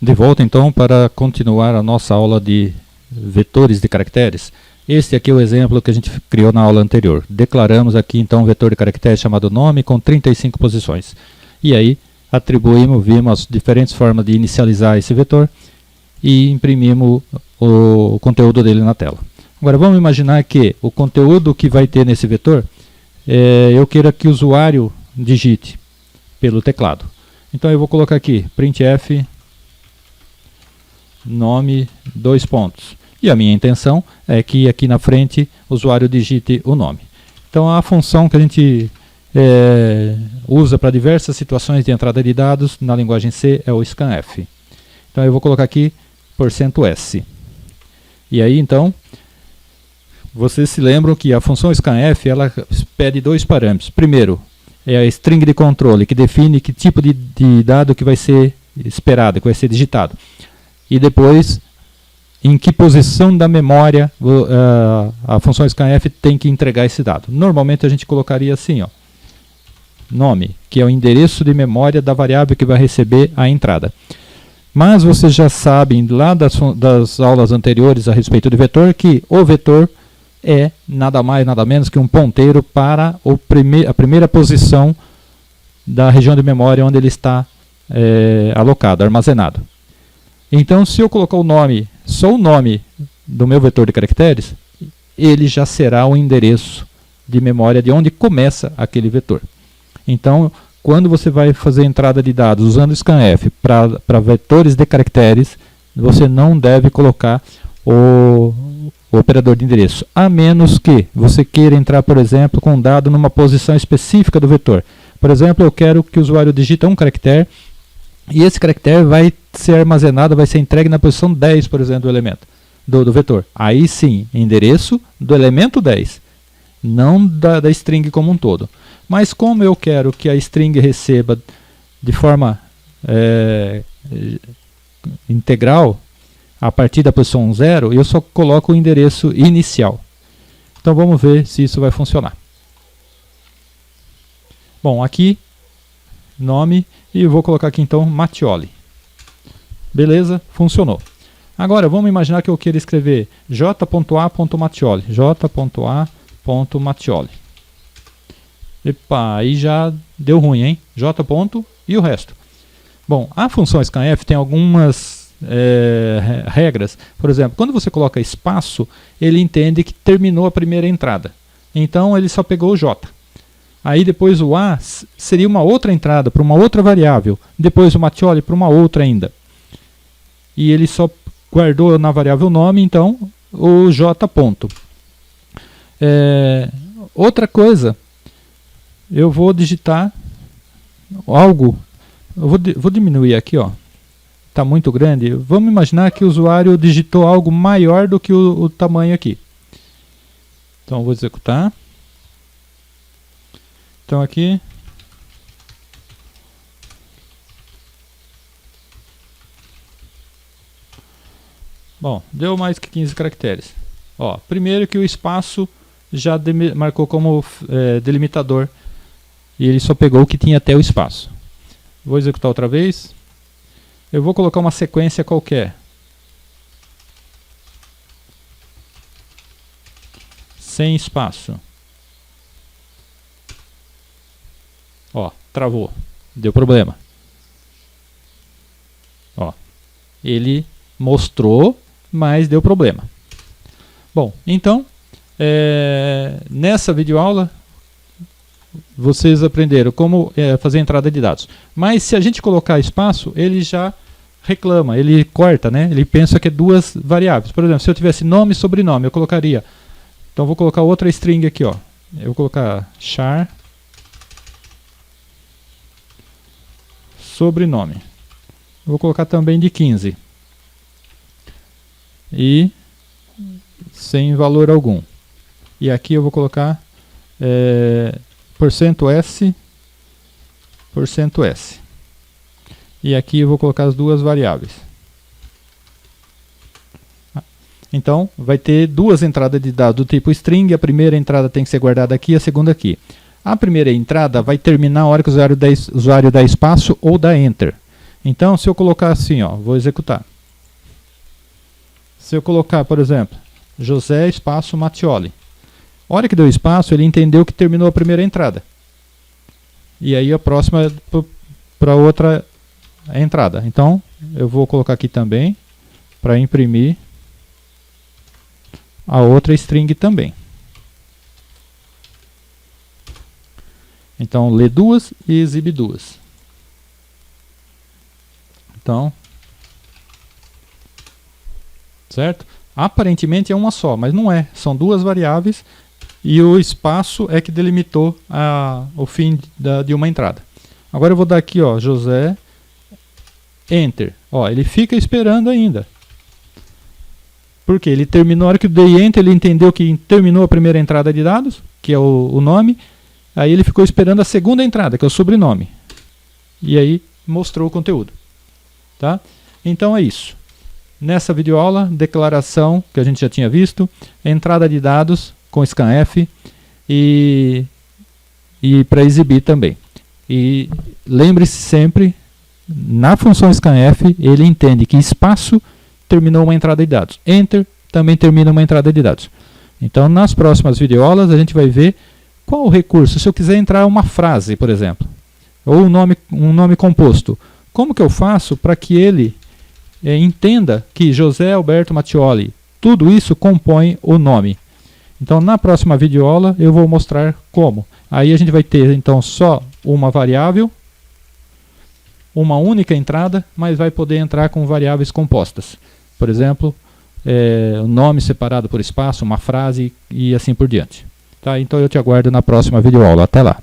De volta então para continuar a nossa aula de vetores de caracteres. Este aqui é o exemplo que a gente criou na aula anterior. Declaramos aqui então um vetor de caracteres chamado nome com 35 posições. E aí atribuímos, vimos as diferentes formas de inicializar esse vetor e imprimimos o conteúdo dele na tela. Agora vamos imaginar que o conteúdo que vai ter nesse vetor, eu queira que o usuário digite pelo teclado. Então eu vou colocar aqui printf nome, dois pontos. E a minha intenção é que aqui na frente o usuário digite o nome. Então a função que a gente usa para diversas situações de entrada de dados na linguagem C é o scanf. Então eu vou colocar aqui %s. E aí então, vocês se lembram que a função scanf ela pede dois parâmetros. Primeiro é a string de controle, que define que tipo de dado que vai ser esperado, que vai ser digitado. E depois, em que posição da memória a função scanf tem que entregar esse dado. Normalmente a gente colocaria assim, ó, nome, que é o endereço de memória da variável que vai receber a entrada. Mas vocês já sabem lá das aulas anteriores a respeito do vetor, que o vetor é nada mais, nada menos que um ponteiro para a primeira posição da região de memória onde ele está alocado, armazenado. Então, se eu colocar o nome, só o nome do meu vetor de caracteres, ele já será o endereço de memória de onde começa aquele vetor. Então, quando você vai fazer entrada de dados usando o scanf para vetores de caracteres, você não deve colocar o operador de endereço, a menos que você queira entrar, por exemplo, com um dado numa posição específica do vetor. Por exemplo, eu quero que o usuário digite um caractere, e esse caractere vai ser armazenado, vai ser entregue na posição 10, por exemplo, do elemento, do vetor. Aí sim, endereço do elemento 10, não da string como um todo. Mas como eu quero que a string receba de forma integral, a partir da posição 0, eu só coloco o endereço inicial. Então vamos ver se isso vai funcionar. Bom, aqui, nome, e vou colocar aqui então Mattioli. Beleza, funcionou. Agora vamos imaginar que eu queira escrever j.a.mattioli. j.a.mattioli. Epa, aí já deu ruim, hein? J. E o resto. Bom, a função scanf tem algumas regras. Por exemplo, quando você coloca espaço, ele entende que terminou a primeira entrada. Então ele só pegou o J. Aí depois o A seria uma outra entrada para uma outra variável. Depois o Mattioli para uma outra ainda. E ele só guardou na variável nome, então, o J. Outra coisa, eu vou digitar algo. Eu vou diminuir aqui, ó. Está muito grande. Vamos imaginar que o usuário digitou algo maior do que o tamanho aqui. Então eu vou executar. Então aqui, bom, deu mais que 15 caracteres. Ó, primeiro que o espaço já marcou como delimitador e ele só pegou o que tinha até o espaço. Vou executar outra vez. Eu vou colocar uma sequência qualquer. Sem espaço. Ó, travou. Deu problema. Ó, ele mostrou, mas deu problema. Bom, então, nessa videoaula, vocês aprenderam como fazer entrada de dados. Mas se a gente colocar espaço, ele já reclama, ele corta, né? Ele pensa que é duas variáveis. Por exemplo, se eu tivesse nome e sobrenome, eu colocaria... Então, vou colocar outra string aqui, ó. Eu vou colocar char sobrenome. Vou colocar também de 15. E sem valor algum. E aqui eu vou colocar %s. E aqui eu vou colocar as duas variáveis. Então, vai ter duas entradas de dados do tipo string. A primeira entrada tem que ser guardada aqui, a segunda aqui. A primeira entrada vai terminar a hora que o usuário dá espaço ou dá enter. Então, se eu colocar assim, ó, vou executar. Se eu colocar, por exemplo, José espaço Mattioli. A hora que deu espaço, ele entendeu que terminou a primeira entrada. E aí a próxima para outra entrada. Então, eu vou colocar aqui também, para imprimir a outra string também. Então, lê duas e exibe duas. Então, certo? Aparentemente é uma só, mas não é. São duas variáveis e o espaço é que delimitou o fim de uma entrada. Agora eu vou dar aqui, ó, José, Enter. Ó, ele fica esperando ainda. Porque ele terminou, na hora que eu dei Enter, ele entendeu que terminou a primeira entrada de dados, que é o nome. Aí ele ficou esperando a segunda entrada, que é o sobrenome. E aí mostrou o conteúdo. Tá? Então é isso. Nessa videoaula, declaração, que a gente já tinha visto, entrada de dados com scanf e para exibir também. E lembre-se sempre, na função scanf, ele entende que espaço terminou uma entrada de dados. Enter também termina uma entrada de dados. Então, nas próximas videoaulas, a gente vai ver qual o recurso. Se eu quiser entrar uma frase, por exemplo, ou um nome composto, como que eu faço para que ele entenda que José Alberto Mattioli, tudo isso compõe o nome. Então, na próxima videoaula, eu vou mostrar como. Aí a gente vai ter, então, só uma variável, uma única entrada, mas vai poder entrar com variáveis compostas. Por exemplo, o nome separado por espaço, uma frase e assim por diante. Tá? Então, eu te aguardo na próxima videoaula. Até lá!